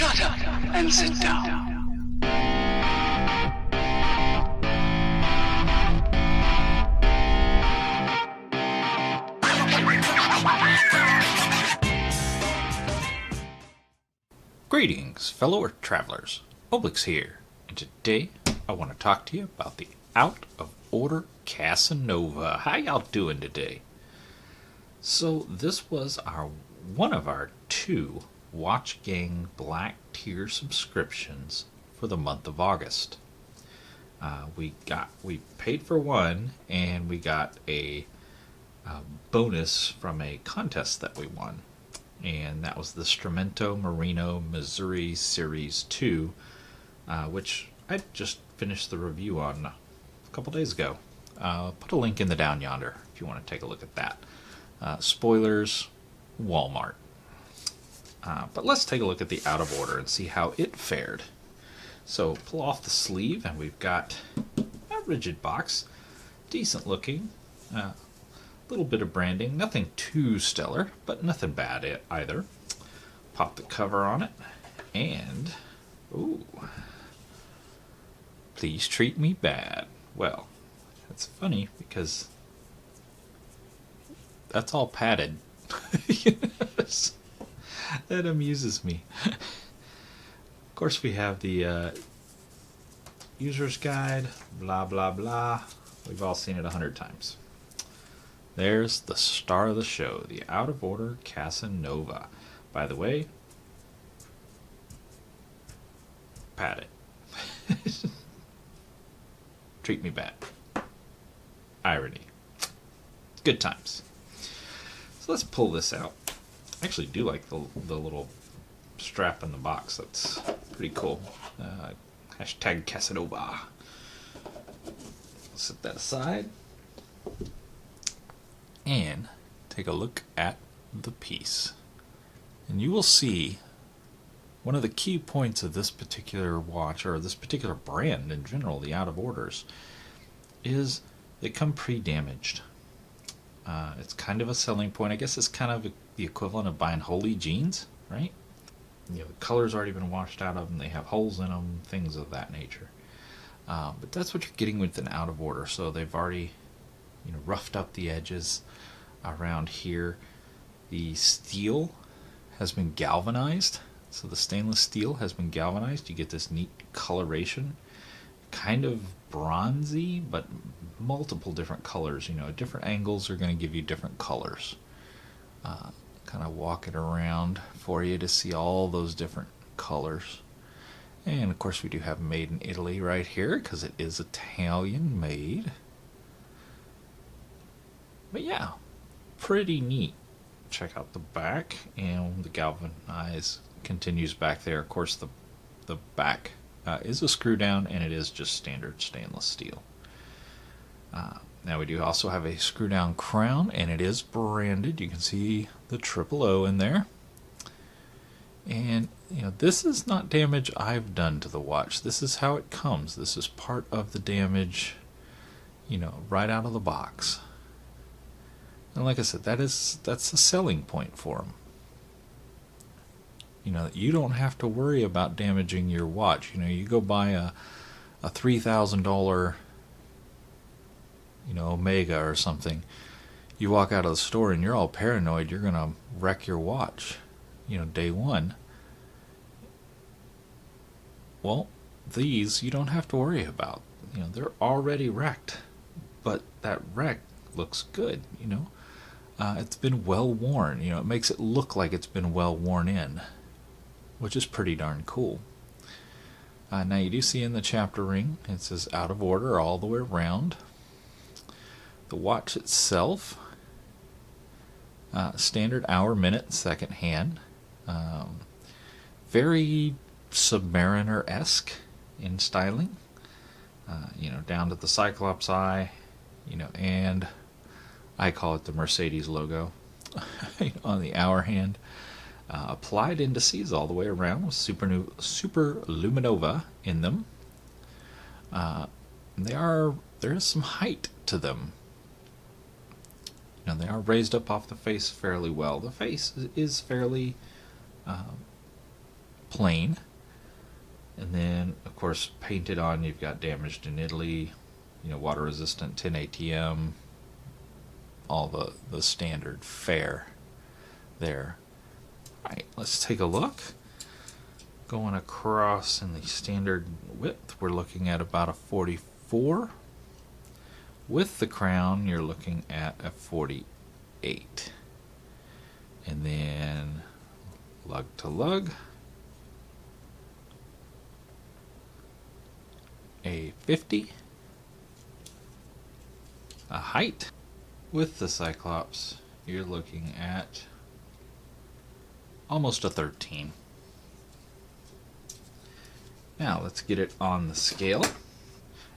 Shut up and sit down. Greetings, fellow travelers. Oblix here, and today I want to talk to you about the Out of Order Casanova. How y'all doing today? So this was one of our 2 Watch Gang Black Tier subscriptions for the month of August. We paid for one, and we got a bonus from a contest that we won. And that was the Strumento Merino Missouri Series 2, which I just finished the review on a couple days ago. Put a link in the down yonder if you want to take a look at that. Spoilers, Walmart. But let's take a look at the Out of Order and see how it fared. So pull off the sleeve, and we've got a rigid box, decent looking. Little bit of branding, nothing too stellar, but nothing bad either. Pop the cover on it, and ooh, please treat me bad. Well, that's funny because that's all padded. That amuses me. Of course, we have the user's guide, blah blah blah. We've all seen it 100 times. There's the star of the show, the Out of Order Casanova. By the way, pat it. Treat me bad. Irony. Good times. So let's pull this out. I actually do like the little strap in the box. That's pretty cool. Hashtag Casanova. Set that aside. And take a look at the piece. And you will see one of the key points of this particular watch, or this particular brand in general, the Out of Orders, is they come pre-damaged. It's kind of a selling point. I guess it's kind of the equivalent of buying Holy jeans, right? You know, the color's already been washed out of them. They have holes in them, things of that nature. But that's what you're getting with an Out of Order. So they've already, roughed up the edges around here. The steel has been galvanized, so the stainless steel has been galvanized. You get this neat coloration, kind of bronzy, but multiple different colors. Different angles are going to give you different colors. Kind of walk it around for you to see all those different colors. And of course we do have made in Italy right here, because it is Italian made. But yeah, pretty neat. Check out the back, and the galvanized continues back there. Of course, the back is a screw down, and it is just standard stainless steel. Now we do also have a screw down crown, and it is branded. You can see the triple O in there. And this is not damage I've done to the watch. This is how it comes. This is part of the damage, right out of the box. And like I said, that's a selling point for them. You don't have to worry about damaging your watch. You go buy a $3,000, Omega or something. You walk out of the store and you're all paranoid you're going to wreck your watch, day one. Well, these you don't have to worry about. They're already wrecked, but that wreck looks good, It's been well worn. It makes it look like it's been well worn in, which is pretty darn cool. Now you do see in the chapter ring, it says Out of Order all the way around. The watch itself, standard hour, minute, second hand. Very Submariner-esque in styling. Down to the Cyclops eye, and I call it the Mercedes logo on the hour hand. Applied indices all the way around with super luminova in them. There is some height to them. They are raised up off the face fairly well. The face is fairly plain. And then, of course, painted on, you've got damaged in Italy, water resistant 10 ATM, all the standard fare there. Alright, let's take a look. Going across in the standard width, we're looking at about a 44. With the crown, you're looking at a 48. And then lug to lug, a 50. A height. With the Cyclops, you're looking at almost a 13. Now let's get it on the scale.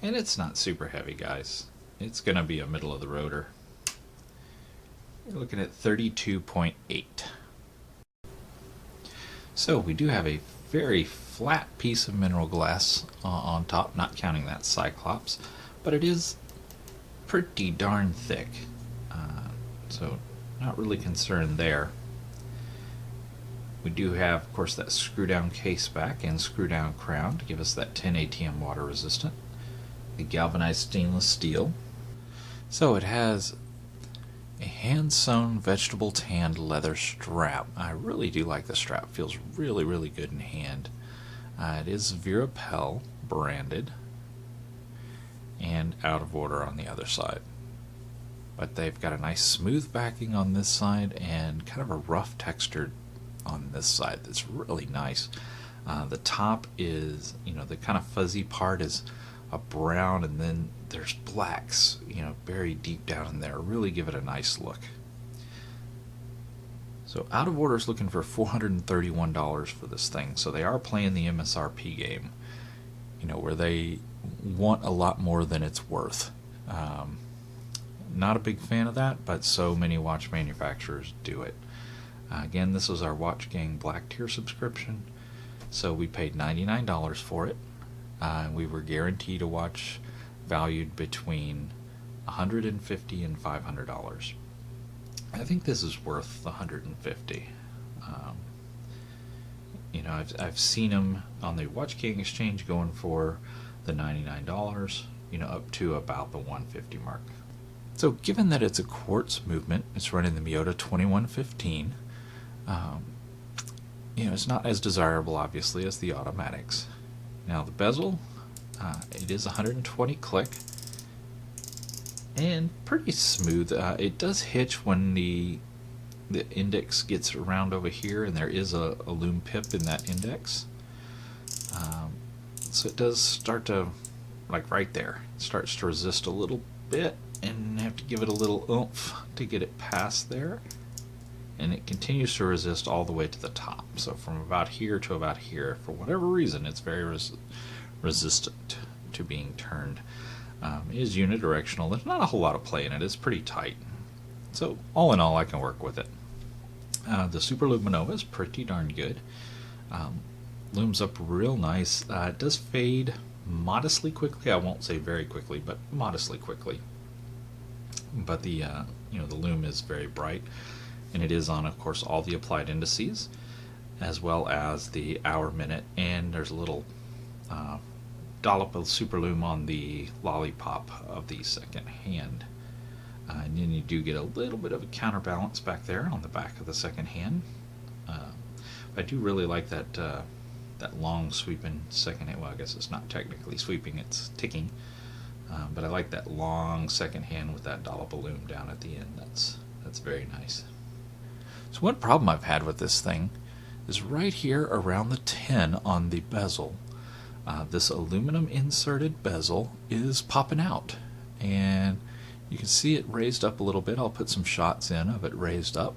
And it's not super heavy, guys. It's going to be a middle of the roader. You're looking at 32.8. So we do have a very flat piece of mineral glass on top, not counting that Cyclops, but it is pretty darn thick. So not really concerned there. We do have, of course, that screw down case back and screw down crown to give us that 10 ATM water resistant. The galvanized stainless steel. So it has a hand sewn vegetable tanned leather strap. I really do like the strap. Feels really, really good in hand. It is Virapel branded and out of order on the other side. But they've got a nice smooth backing on this side and kind of a rough texture on this side that's really nice. The top is, the kind of fuzzy part is a brown, and then there's blacks, buried deep down in there. Really give it a nice look. So Out of Order is looking for $431 for this thing. So they are playing the MSRP game, where they want a lot more than it's worth. Not a big fan of that, but so many watch manufacturers do it. Again, this was our Watch Gang Black Tier subscription, so we paid $99 for it. We were guaranteed a watch valued between $150 and $500. I think this is worth the $150. I've seen them on the Watch Gang Exchange going for the $99, up to about the $150 mark. So given that it's a quartz movement, it's running the Miyota 2115. It's not as desirable, obviously, as the automatics. Now the bezel, it is 120 click and pretty smooth. It does hitch when the index gets around over here, and there is a lume pip in that index. So it does start to, like right there, it starts to resist a little bit, and have to give it a little oomph to get it past there. And it continues to resist all the way to the top. So from about here to about here, for whatever reason, it's very resistant to being turned. It is unidirectional. There's not a whole lot of play in it. It's pretty tight. So all in all, I can work with it. The Super Luminova is pretty darn good. Looms up real nice. It does fade modestly quickly. I won't say very quickly, but modestly quickly. But the the lume is very bright, and it is on, of course, all the applied indices, as well as the hour, minute, and there's a little dollop of super lume on the lollipop of the second hand. And then you do get a little bit of a counterbalance back there on the back of the second hand. I do really like that that long sweeping second hand. Well, I guess it's not technically sweeping, it's ticking. But I like that long second hand with that dollop of lume down at the end. That's very nice. So one problem I've had with this thing is right here around the 10 on the bezel. This aluminum inserted bezel is popping out, and you can see it raised up a little bit. I'll put some shots in of it raised up,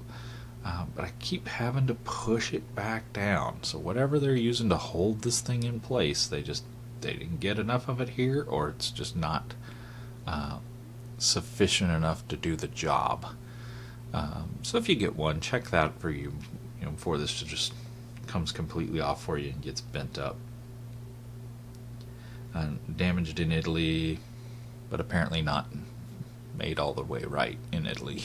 but I keep having to push it back down. So whatever they're using to hold this thing in place, they didn't get enough of it here, or it's just not sufficient enough to do the job. So if you get one, check that for you, before this just comes completely off for you and gets bent up. Damaged in Italy, but apparently not made all the way right in Italy.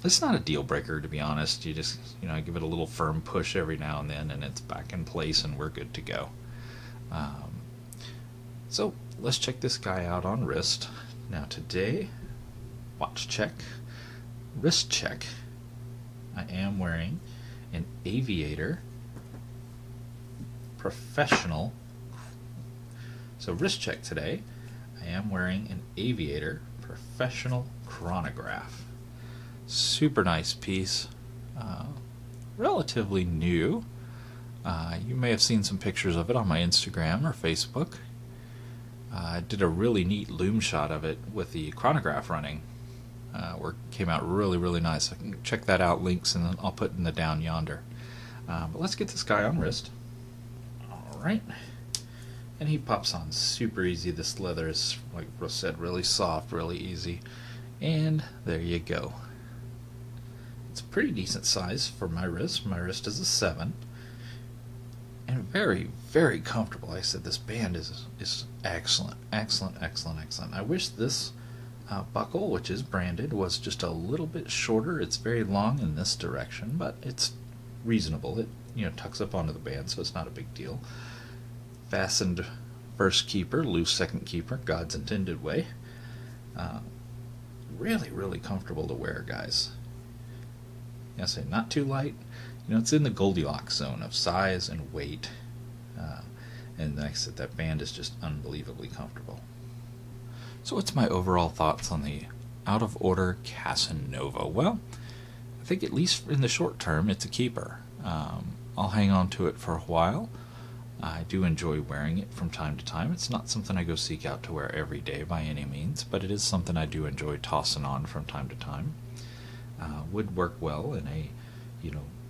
It's not a deal breaker, to be honest. You just, give it a little firm push every now and then, and it's back in place, and we're good to go. So let's check this guy out on wrist. Now today, watch check, wrist check. I am wearing an Aviator Professional. So wrist check today, I am wearing an Aviator Professional Chronograph. Super nice piece, relatively new. You may have seen some pictures of it on my Instagram or Facebook. I did a really neat loom shot of it with the chronograph running. Work came out really, really nice. I can check that out, links, and I'll put in the down yonder. But let's get this guy on wrist. Alright. And he pops on super easy. This leather is, like Russ said, really soft, really easy. And there you go. It's a pretty decent size for my wrist. My wrist is a 7. And very, very comfortable. Like I said, this band is excellent, excellent, excellent, excellent. I wish this buckle, which is branded, was just a little bit shorter. It's very long in this direction, but it's reasonable. It tucks up onto the band, so it's not a big deal. Fastened first keeper, loose second keeper, God's intended way. Really, really comfortable to wear, guys. I say not too light. It's in the Goldilocks zone of size and weight. And like I said, that band is just unbelievably comfortable. So what's my overall thoughts on the out-of-order Casanova? Well, I think at least in the short term, it's a keeper. I'll hang on to it for a while. I do enjoy wearing it from time to time. It's not something I go seek out to wear every day by any means, but it is something I do enjoy tossing on from time to time. Would work well in a,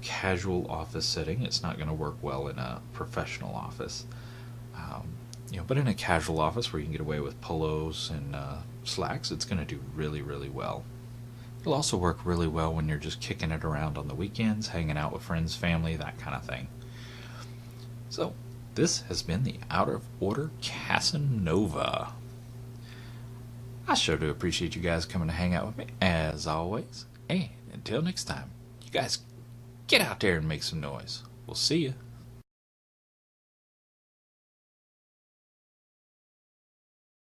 casual office setting. It's not going to work well in a professional office. But in a casual office where you can get away with polos and slacks, it's going to do really, really well. It'll also work really well when you're just kicking it around on the weekends, hanging out with friends, family, that kind of thing. So, this has been the Out of Order Casanova. I sure do appreciate you guys coming to hang out with me, as always. And until next time, you guys get out there and make some noise. We'll see you.